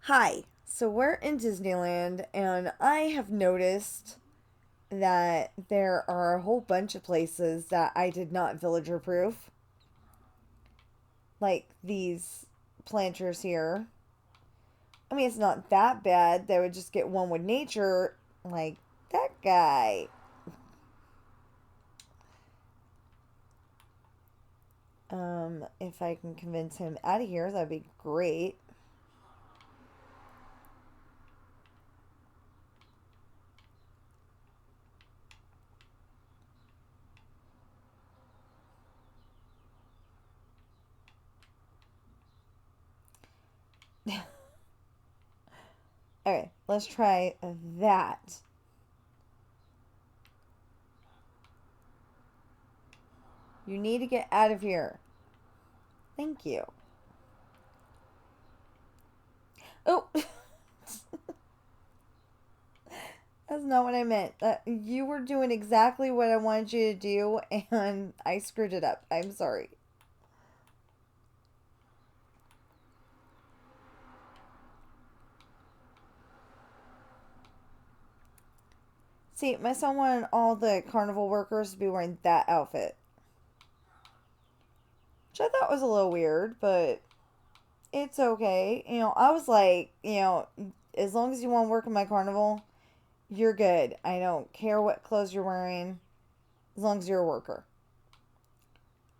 Hi. So we're in Disneyland, and I have noticed that there are a whole bunch of places that I did not villager proof, like these planters here. I mean, it's not that bad. They would just get one with nature, like that guy. If I can convince him out of here, that'd be great. Okay, let's try that. You need to get out of here. Thank you. Oh, that's not what I meant. You were doing exactly what I wanted you to do, and I screwed it up. I'm sorry. See, my son wanted all the carnival workers to be wearing that outfit, which I thought was a little weird, but it's okay. I was like, as long as you want to work in my carnival, you're good. I don't care what clothes you're wearing, as long as you're a worker.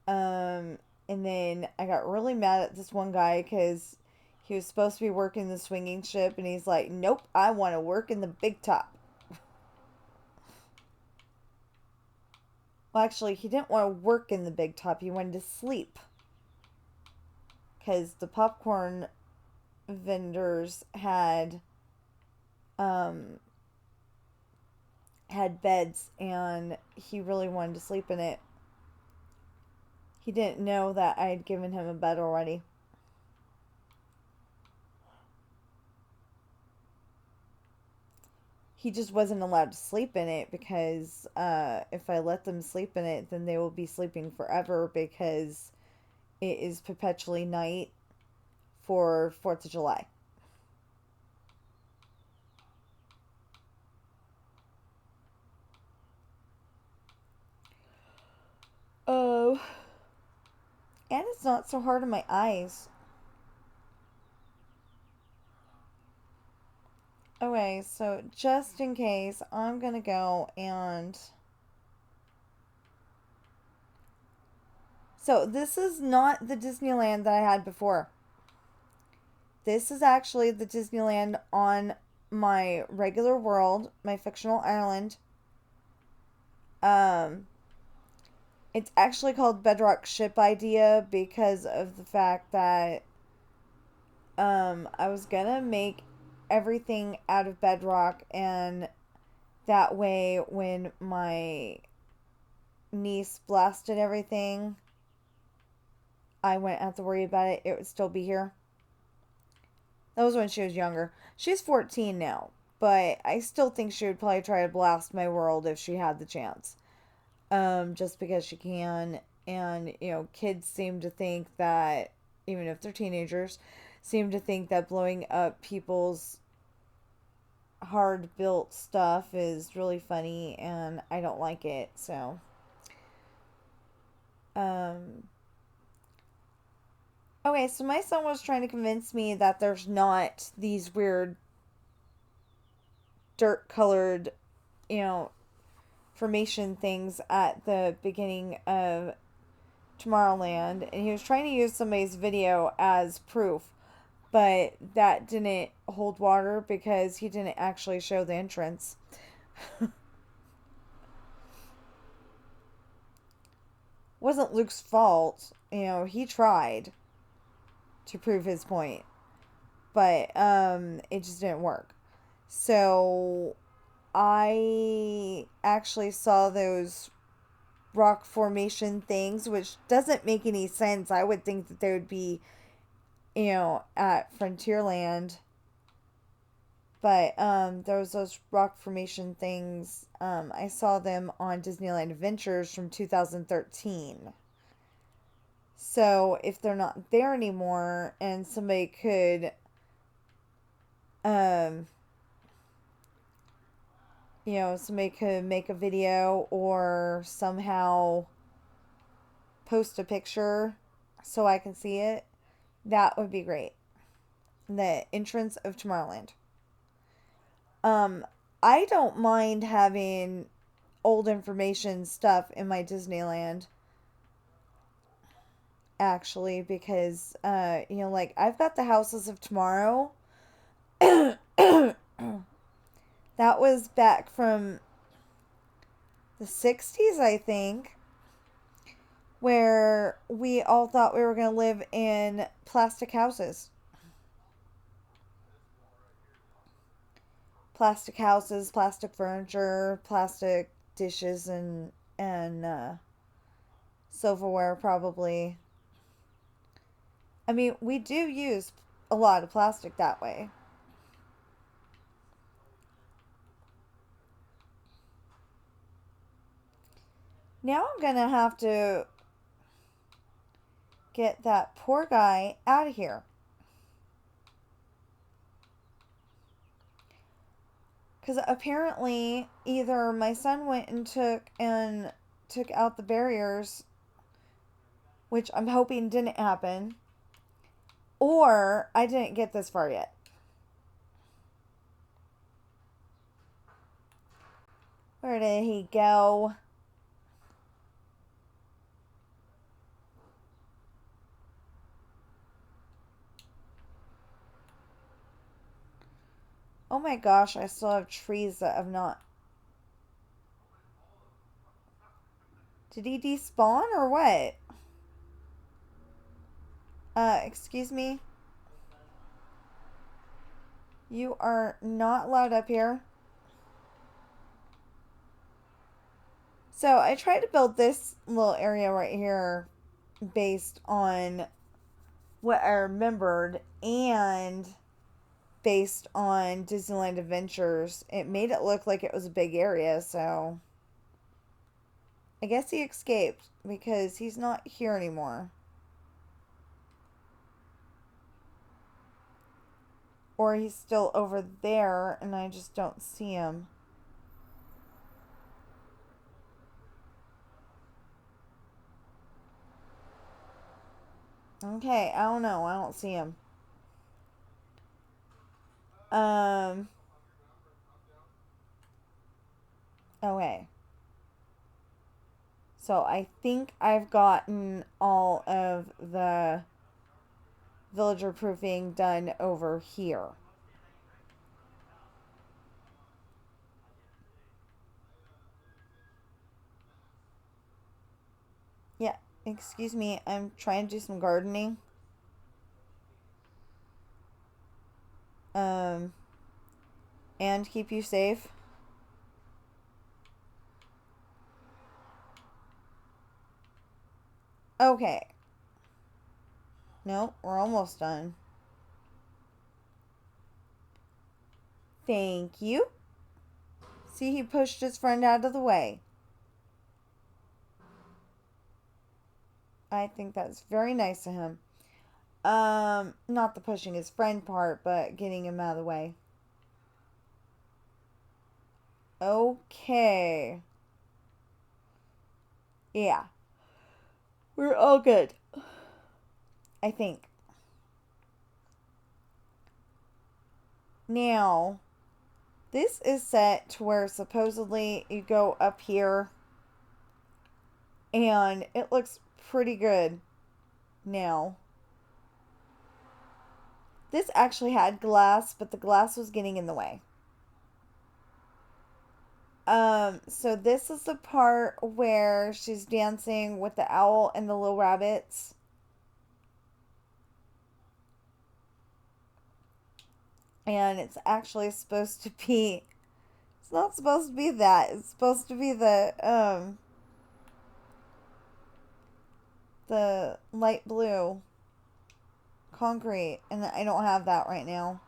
And then I got really mad at this one guy because he was supposed to be working the swinging ship, and he's like, "Nope, I want to work in the big top." Well, actually, he didn't want to work in the big top. He wanted to sleep because the popcorn vendors um had beds, and he really wanted to sleep in it. He didn't know that I had given him a bed already. He just wasn't allowed to sleep in it because if I let them sleep in it, then they will be sleeping forever because it is perpetually night for 4th of July. Oh, and it's not so hard on my eyes. Okay, so just in case, I'm gonna go and. So, this is not the Disneyland that I had before. This is actually the Disneyland on my regular world, my fictional island. Um, it's actually called Bedrock Ship Idea because of the fact that I was gonna make everything out of bedrock, and that way, when my niece blasted everything, I wouldn't have to worry about it. It would still be here. That was when she was younger. She's 14 now, but I still think she would probably try to blast my world if she had the chance. Just because she can. And, kids seem to think that, even if they're teenagers, seem to think that blowing up people's hard built stuff is really funny, and I don't like it. So, um, okay, so my son was trying to convince me that there's not these weird dirt colored, you know, formation things at the beginning of Tomorrowland, and he was trying to use somebody's video as proof, but that didn't hold water because he didn't actually show the entrance. Wasn't Luke's fault. He tried to prove his point, but it just didn't work. So I actually saw those rock formation things, which doesn't make any sense. I would think that they would be, at Frontierland. But there was those rock formation things. I saw them on Disneyland Adventures from 2013. So if they're not there anymore, and somebody could Um, somebody could make a video or somehow post a picture so I can see it. That would be great. The entrance of Tomorrowland. Um, I don't mind having old information stuff in my Disneyland, actually, because like I've got the Houses of Tomorrow. That was back from the 60s, I think, where we all thought we were going to live in plastic houses. Plastic houses, plastic furniture, plastic dishes and silverware probably. I mean, we do use a lot of plastic that way. Now I'm going to have to get that poor guy out of here. Because apparently either my son went and took out the barriers, which I'm hoping didn't happen, or I didn't get this far yet. Where did he go? Oh my gosh, I still have trees that have not... Did he despawn or what? Excuse me? You are not allowed up here. So I tried to build this little area right here based on what I remembered and based on Disneyland Adventures. It made it look like it was a big area, so I guess he escaped because he's not here anymore. Or he's still over there and I just don't see him. Okay, I don't know. I don't see him. Okay. So I think I've gotten all of the villager proofing done over here. Yeah, excuse me. I'm trying to do some gardening. Um, and keep you safe. Okay. No, we're almost done. Thank you. See, he pushed his friend out of the way. I think that's very nice of him. Not the pushing his friend part, but getting him out of the way. Okay. Yeah. We're all good. I think. Now, this is set to where supposedly you go up here and it looks pretty good now. This actually had glass, but the glass was getting in the way. So this is the part where she's dancing with the owl and the little rabbits. And it's actually supposed to be, it's not supposed to be that. It's supposed to be the light blue concrete, and I don't have that right now.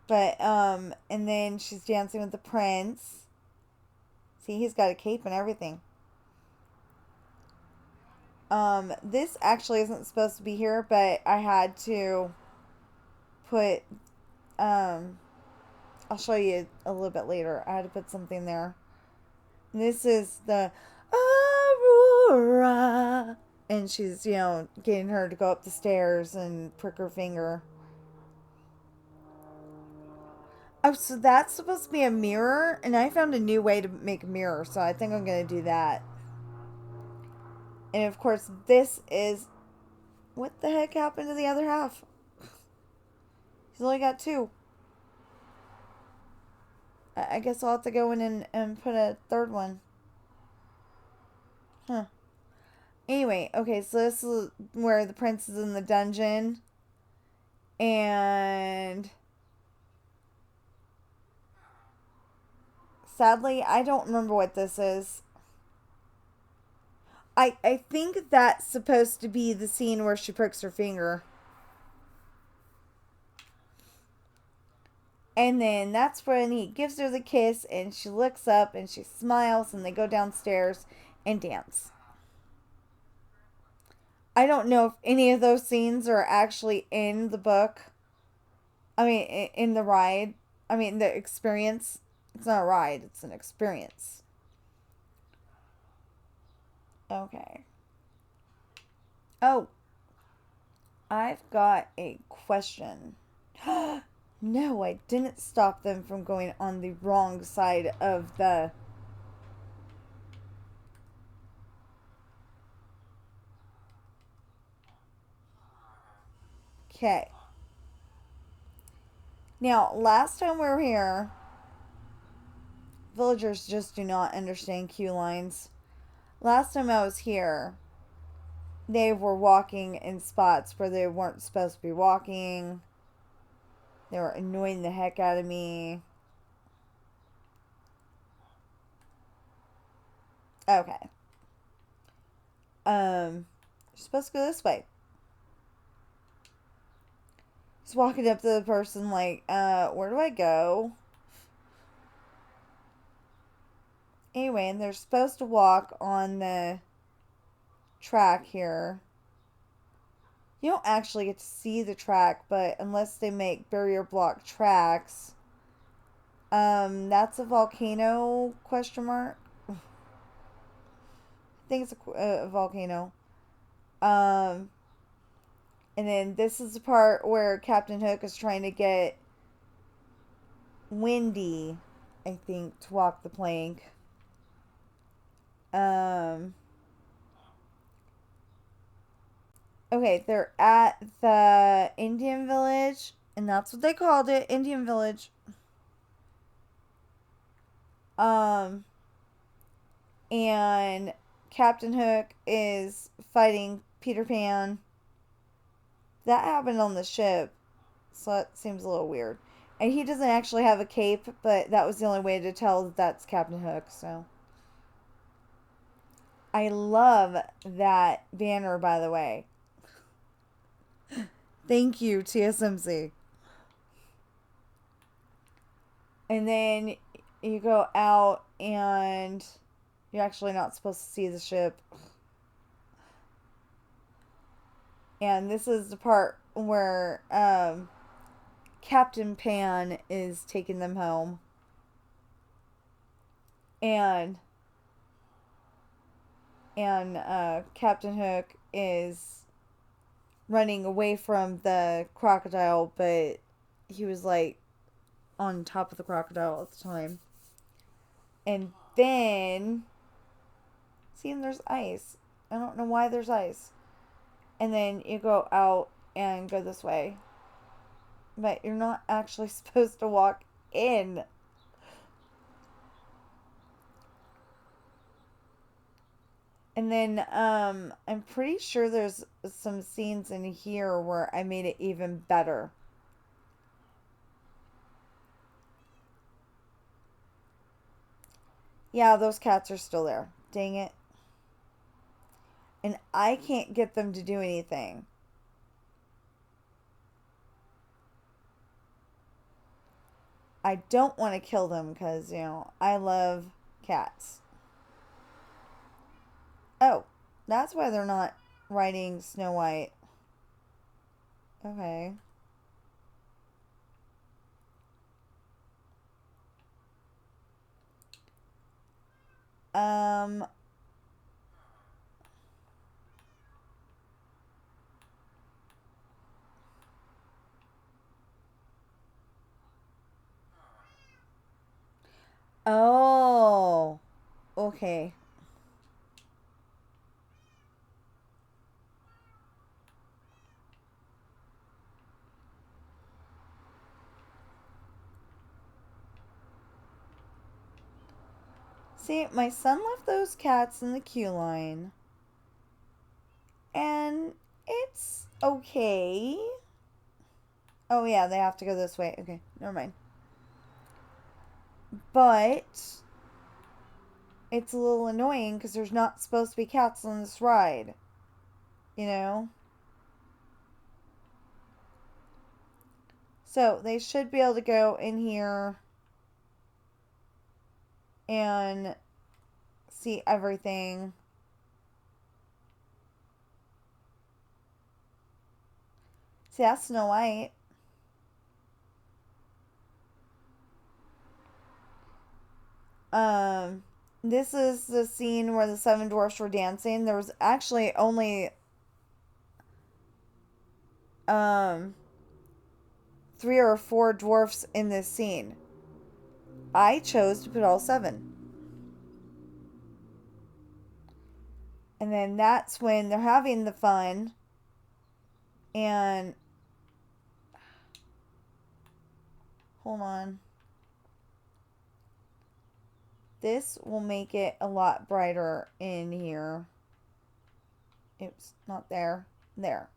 But and then she's dancing with the prince. See, he's got a cape and everything. This actually isn't supposed to be here, but I had to put I'll show you a little bit later. I had to put something there. This is the Aurora. And she's, getting her to go up the stairs and prick her finger. Oh, so that's supposed to be a mirror? And I found a new way to make a mirror, so I think I'm going to do that. And of course, this is... What the heck happened to the other half? He's only got two. I guess I'll have to go in and put a third one. Huh. Anyway, okay, so this is where the prince is in the dungeon. And... Sadly, I don't remember what this is. I think that's supposed to be the scene where she pricks her finger. And then that's when he gives her the kiss and she looks up and she smiles and they go downstairs and dance. I don't know if any of those scenes are actually in the book. I mean, in the ride. I mean, the experience. It's not a ride, it's an experience. Okay. Oh, I've got a question. No, I didn't stop them from going on the wrong side of the... Okay. Now, last time we were here, villagers just do not understand queue lines. Last time I was here, they were walking in spots where they weren't supposed to be walking. They were annoying the heck out of me. Okay. You're supposed to go this way. Just walking up to the person like, where do I go? Anyway, and they're supposed to walk on the track here. You don't actually get to see the track, but unless they make barrier block tracks, that's a volcano, question mark. I think it's a volcano. And then this is the part where Captain Hook is trying to get Wendy, I think, to walk the plank. Okay, they're at the Indian village, and that's what they called it, Indian village. And Captain Hook is fighting Peter Pan. That happened on the ship, so it seems a little weird. And he doesn't actually have a cape, but that was the only way to tell that that's Captain Hook, so... I love that banner, by the way. Thank you, TSMC. And then you go out and you're actually not supposed to see the ship. And this is the part where Captain Pan is taking them home. And Captain Hook is running away from the crocodile, but he was like on top of the crocodile at the time. And then see, there's ice. I don't know why there's ice. And then you go out and go this way, but you're not actually supposed to walk in. And then I'm pretty sure there's some scenes in here where I made it even better. Yeah, those cats are still there. Dang it. And I can't get them to do anything. I don't want to kill them because, I love cats. Oh, that's why they're not riding Snow White. Okay. Um, oh, okay. See, my son left those cats in the queue line, and it's okay. Oh, yeah, they have to go this way. Okay, never mind. But it's a little annoying because there's not supposed to be cats on this ride, you know? So they should be able to go in here and see everything. See, that's Snow White. Um, this is the scene where the seven dwarfs were dancing. There was actually only um 3 or 4 dwarfs in this scene. I chose to put all 7. And then that's when they're having the fun. And hold on. This will make it a lot brighter in here. It's not there. There.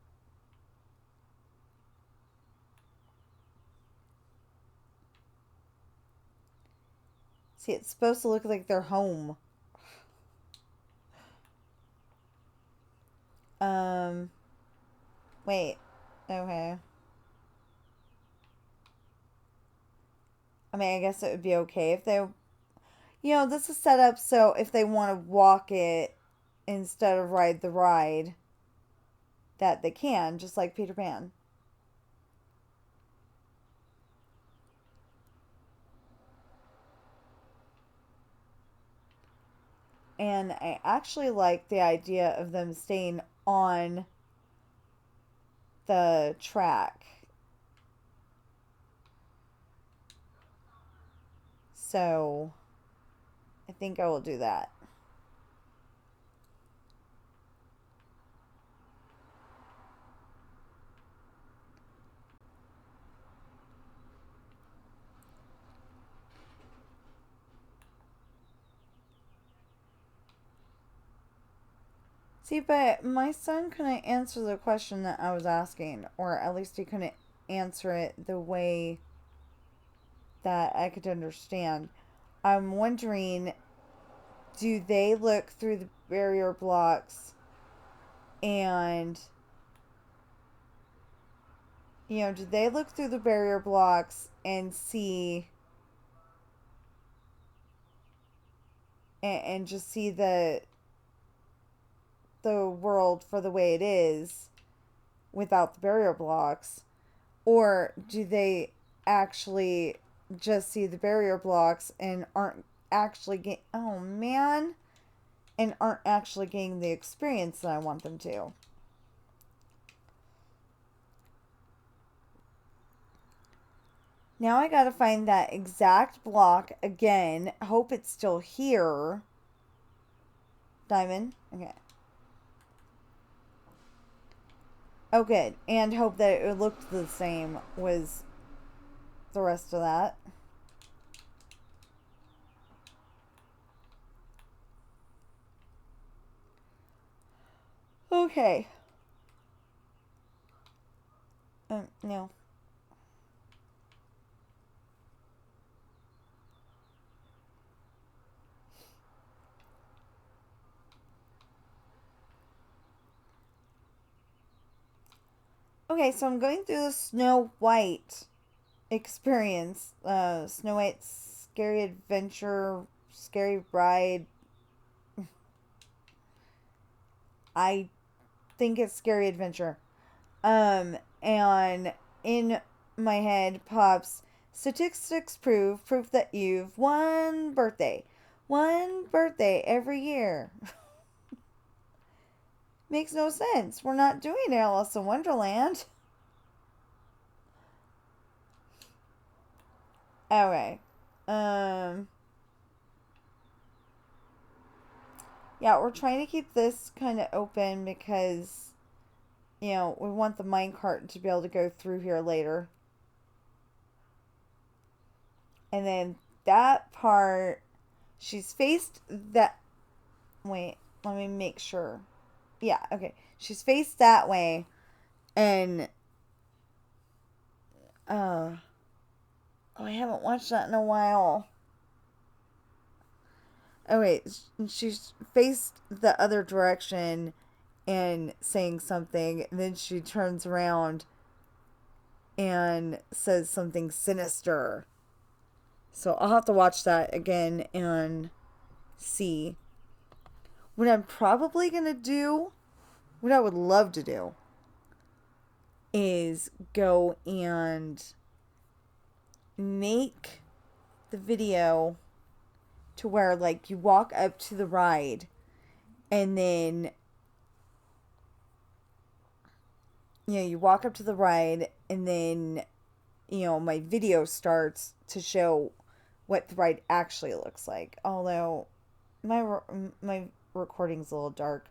See, it's supposed to look like they're home. Um, wait. Okay. I mean, I guess it would be okay if they, this is set up so if they want to walk it instead of ride the ride, that they can, just like Peter Pan. And I actually like the idea of them staying on the track. So I think I will do that. See, but my son couldn't answer the question that I was asking, or at least he couldn't answer it the way that I could understand. I'm wondering, do they look through the barrier blocks and, do they look through the barrier blocks and see and just see the world for the way it is without the barrier blocks? Or do they actually just see the barrier blocks and aren't actually getting, oh man, and aren't actually getting the experience that I want them to? Now I gotta find that exact block again. Hope it's still here. Diamond. Okay. Oh, good. And hope that it looked the same was the rest of that. Okay. No. Okay, so I'm going through the Snow White experience. Snow White's Scary Adventure, Scary Ride. I think it's Scary Adventure. And in my head pops statistics prove that you've one birthday. One birthday every year. Makes no sense. We're not doing Alice in Wonderland. Okay. Um. Yeah, we're trying to keep this kind of open because, we want the minecart to be able to go through here later. And then that part, she's faced that. Wait, let me make sure. Yeah, okay. She's faced that way. And, oh, I haven't watched that in a while. Oh, wait. She's faced the other direction and saying something. And then she turns around and says something sinister. So I'll have to watch that again and see. What I'm probably going to do, what I would love to do, is go and make the video to where, like, you walk up to the ride and then, you walk up to the ride and then, my video starts to show what the ride actually looks like. Although my recording's a little dark.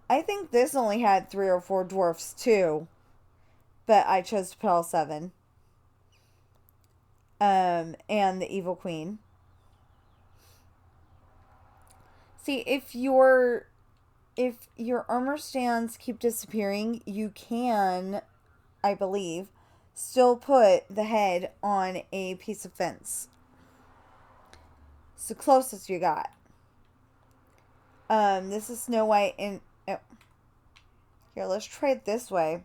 I think this only had 3 or 4 dwarfs too, but I chose to put all 7. And the evil queen. See, if your armor stands keep disappearing, you can, I believe, still put the head on a piece of fence. It's the closest you got. This is Snow White and... Oh. Here, let's try it this way.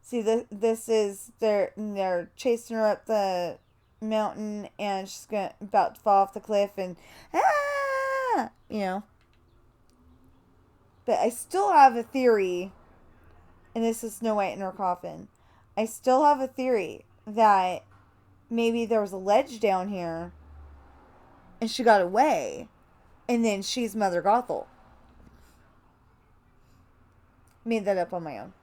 See, this is... They're chasing her up the mountain and she's about to fall off the cliff and... Ah! But I still have a theory, and this is Snow White in her coffin. I still have a theory that maybe there was a ledge down here and she got away, and then she's Mother Gothel. Made that up on my own.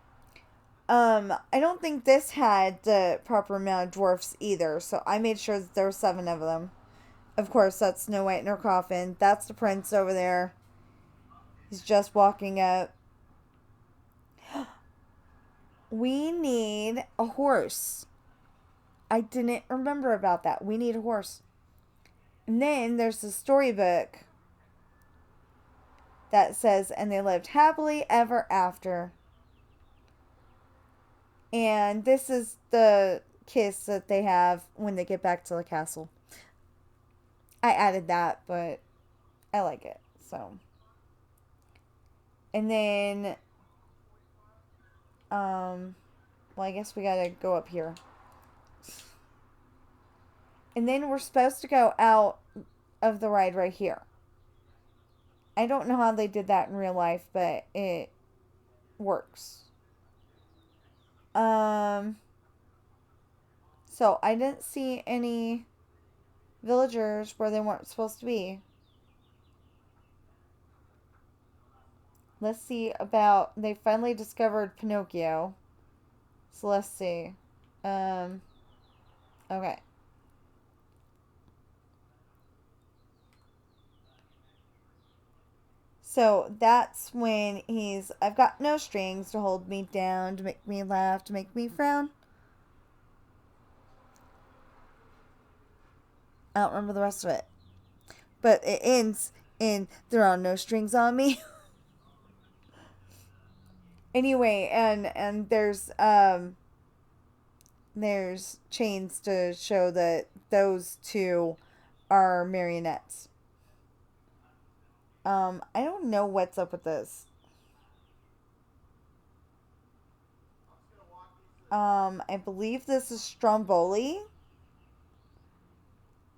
I don't think this had the proper amount of dwarfs either, so I made sure that there were 7 of them. Of course, that's Snow White in her coffin. That's the prince over there. He's just walking up. We need a horse. I didn't remember about that. We need a horse. And then there's the storybook that says, and they lived happily ever after. And this is the kiss that they have when they get back to the castle. I added that, but I like it. So. And then, well, I guess we gotta go up here. And then we're supposed to go out of the ride right here. I don't know how they did that in real life, but it works. So I didn't see any villagers where they weren't supposed to be. Let's see about... They finally discovered Pinocchio. So let's see. Okay. So that's when he's... I've got no strings to hold me down, to make me laugh, to make me frown. I don't remember the rest of it. But it ends in there are no strings on me. Anyway, and there's chains to show that those 2 are marionettes. I don't know what's up with this. I believe this is Stromboli.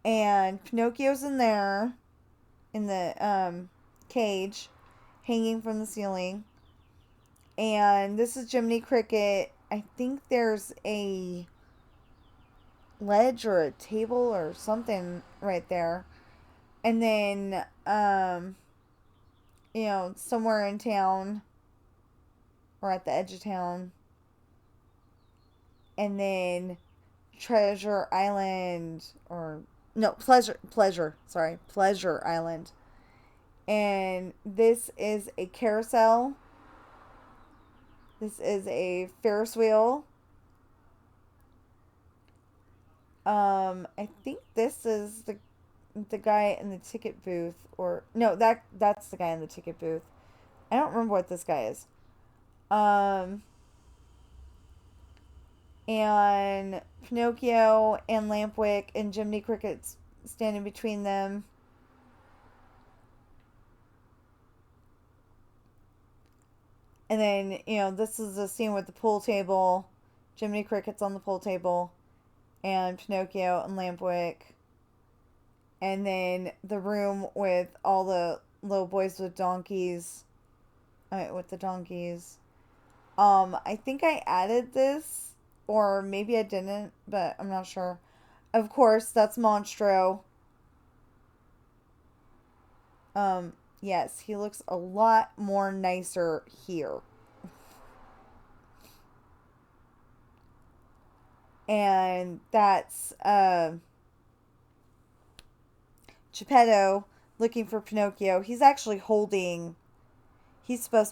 And Pinocchio's in there, in the cage, hanging from the ceiling. And this is Jiminy Cricket. I think there's a ledge or a table or something right there. And then, somewhere in town or at the edge of town. And then Treasure Island, or no, Pleasure Island. And this is a carousel. This is a Ferris wheel. I think this is the guy in the ticket booth, or no, that's the guy in the ticket booth. I don't remember what this guy is. Um, and Pinocchio and Lampwick and Jiminy Cricket's standing between them. And then, this is a scene with the pool table. Jiminy Cricket's on the pool table. And Pinocchio and Lampwick. And then the room with all the little boys with donkeys. With the donkeys. I think I added this. Or maybe I didn't. But I'm not sure. Of course, that's Monstro. Yes, he looks a lot more nicer here. And that's Geppetto looking for Pinocchio. He's supposed to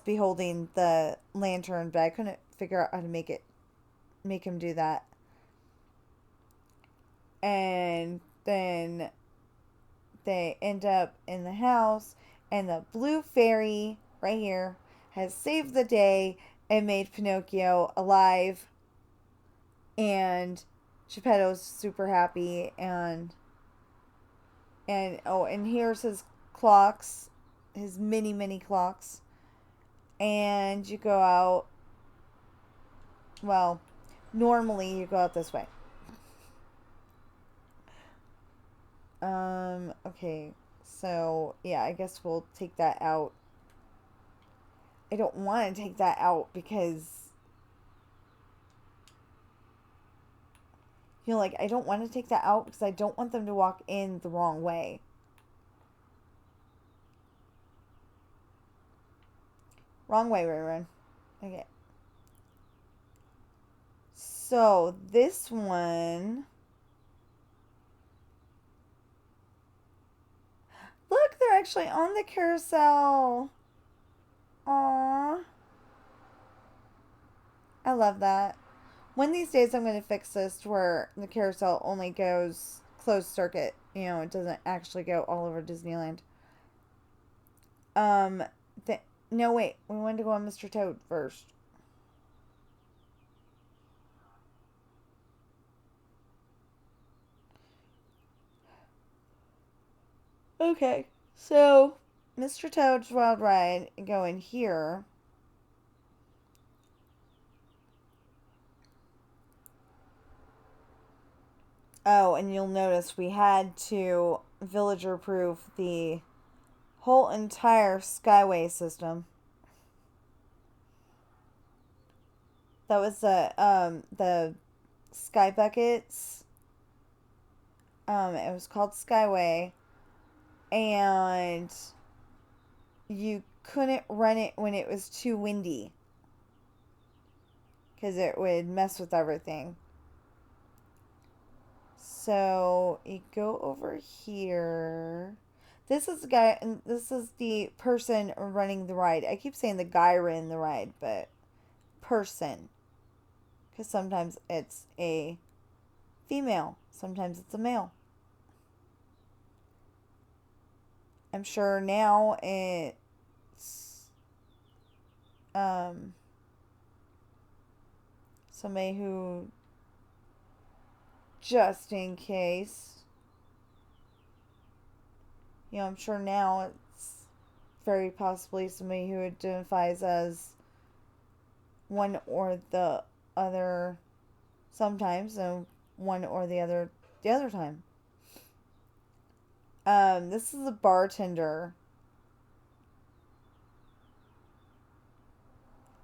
be holding the lantern, but I couldn't figure out how to make him do that. And then they end up in the house, and the blue fairy right here has saved the day and made Pinocchio alive. And Geppetto's super happy, and here's his clocks, his mini clocks. And you go out, well, normally you go out this way. Okay, so yeah, I guess we'll take that out. I don't want to take that out because, I don't want to take that out because I don't want them to walk in the wrong way. Wrong way, Rayron. Okay. So, this one... Look, they're actually on the carousel. Aww. I love that. One of these days I'm going to fix this to where the carousel only goes closed circuit. It doesn't actually go all over Disneyland. Um, no, wait. We wanted to go on Mr. Toad first. Okay, so Mr. Toad's Wild Ride going here. Oh, and you'll notice we had to villager proof the whole entire Skyway system. That was the Sky Buckets. It was called Skyway, and you couldn't run it when it was too windy because it would mess with everything. So you go over here. This is the guy, and this is the person running the ride. I keep saying the guy running the ride, but person. Because sometimes it's a female, sometimes it's a male. I'm sure now it's somebody who, just in case, I'm sure now it's very possibly somebody who identifies as one or the other sometimes, and one or the other time. This is a bartender.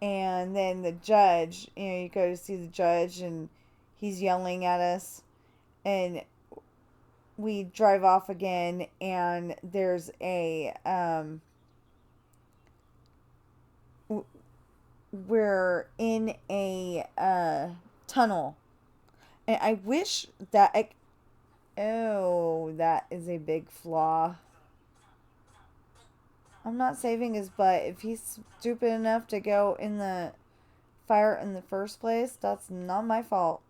And then the judge, you go to see the judge, and he's yelling at us. And we drive off again, and there's a we're in a tunnel, and I wish that oh, that is a big flaw. I'm not saving his butt. If he's stupid enough to go in the fire in the first place, that's not my fault.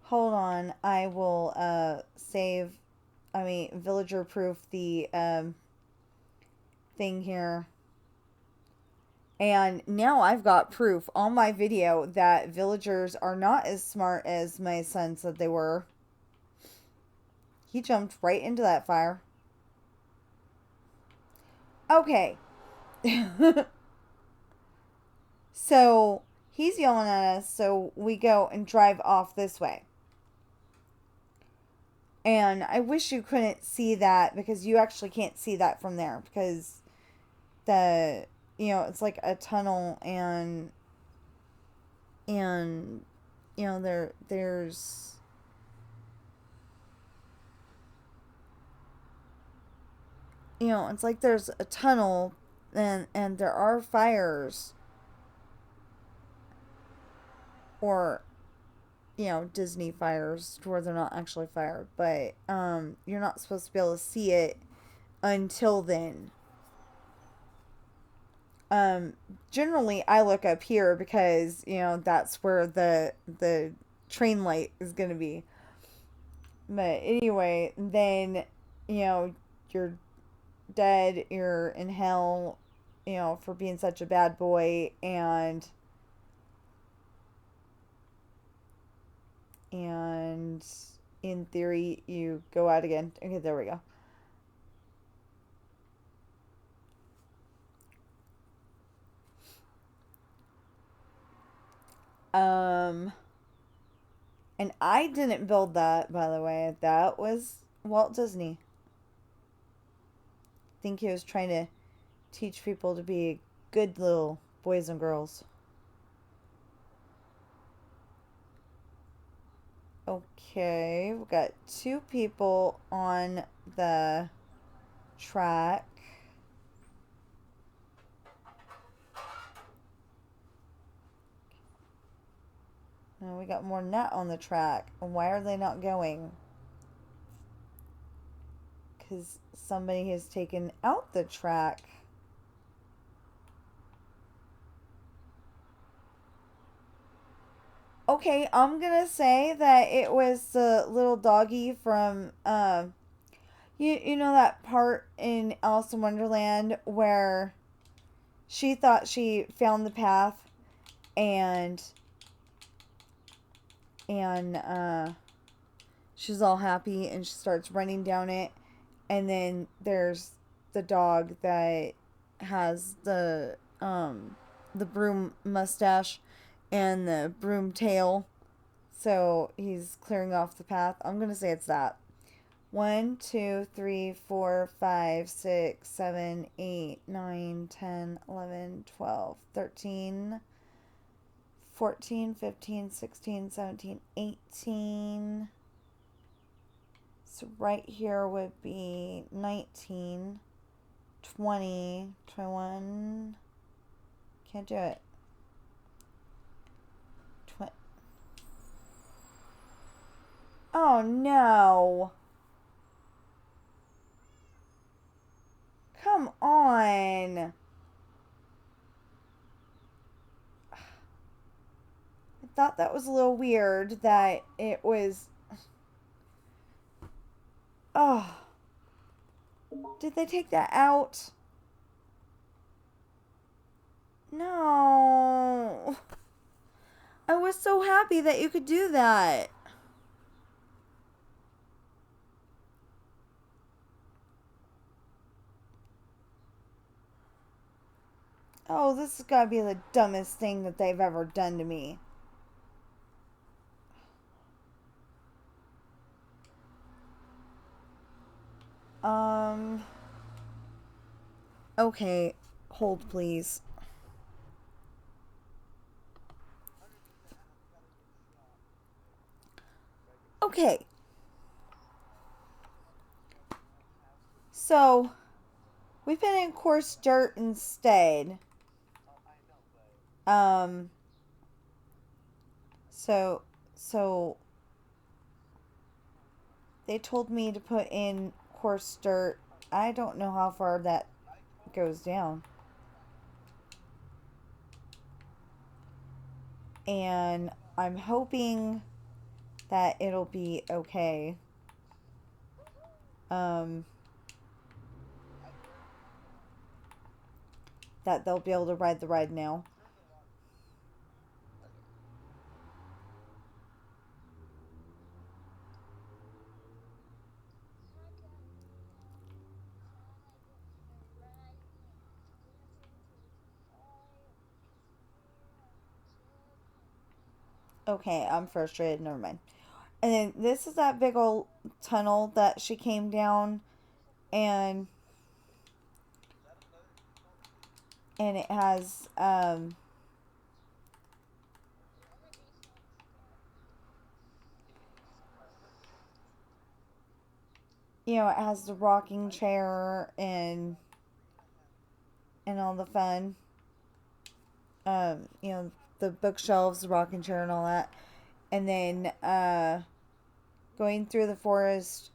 Hold on, I will villager proof the thing here. And now I've got proof on my video that villagers are not as smart as my son said they were. He jumped right into that fire. Okay. So he's yelling at us, so we go and drive off this way. And I wish you couldn't see that, because you actually can't see that from there, because it's like a tunnel, and there's it's like there's a tunnel, and there are fires, or Disney fires, to where they're not actually fire, but you're not supposed to be able to see it until then. Generally I look up here, because that's where the train light is gonna be. But anyway, then you're dead, you're in hell, for being such a bad boy, and in theory you go out again. Okay, there we go. And I didn't build that, by the way. That was Walt Disney. I think he was trying to teach people to be good little boys and girls. Okay, we've got two people on the track. And we got more than that on the track. Why are they not going? Because somebody has taken out the track. Okay, I'm gonna say that it was the little doggy from you know that part in Alice in Wonderland where she thought she found the path, and she's all happy, and she starts running down it, and then there's the dog that has the broom mustache and the broom tail, so he's clearing off the path. I'm gonna say it's that. 1, 2, 3, 4, 5, 6, 7, 8, 9, 10, 11, 12, 13, 14, 15, 16, 17, 18. So right here would be 19, 20, 21. Can't do it. Oh no. Come on. I thought that was a little weird that it was. Oh. Did they take that out? No. I was so happy that you could do that. Oh, this has got to be the dumbest thing that they've ever done to me. Um, Okay, hold please. Okay. So, we've been in coarse dirt instead. Um, so, so they told me to put in coarse dirt. I don't know how far that goes down. And I'm hoping that it'll be okay. Um, that they'll be able to ride the ride now. Okay, I'm frustrated. Never mind. And then this is that big old tunnel that she came down, and it has it has the rocking chair and all the fun. The bookshelves, the rocking chair, and all that. And then going through the forest,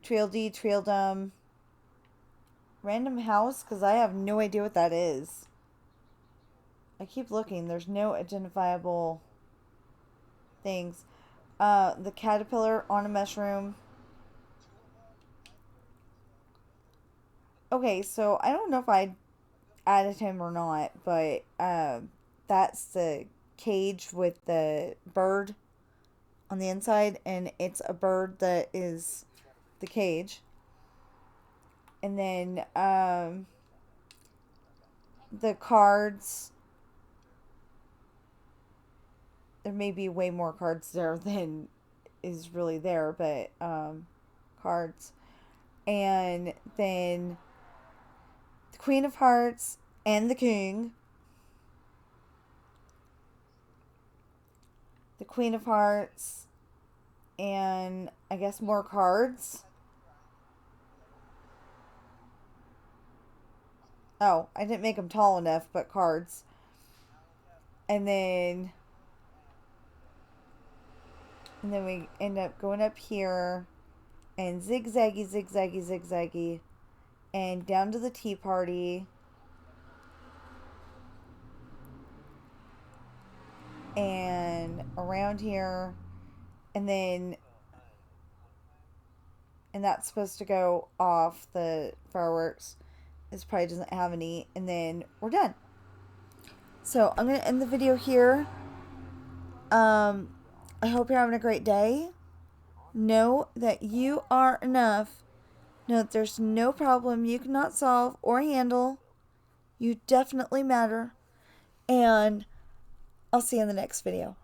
Tweedledee, Tweedledum, random house, because I have no idea what that is. I keep looking. There's no identifiable things. The caterpillar on a mushroom. Okay, so I don't know if I added him or not, but that's the cage with the bird on the inside, and it's a bird that is the cage. And then the cards. There may be way more cards there than is really there, but cards. And then the Queen of Hearts and the King. The Queen of Hearts and I guess more cards. Oh, I didn't make them tall enough, but cards. And then we end up going up here and zigzaggy, zigzaggy, zigzaggy, and down to the tea party. And around here, and then that's supposed to go off the fireworks. This probably doesn't have any, and then we're done. So I'm gonna end the video here. I hope you're having a great day. Know that you are enough. Know that there's no problem you cannot solve or handle. You definitely matter. And I'll see you in the next video.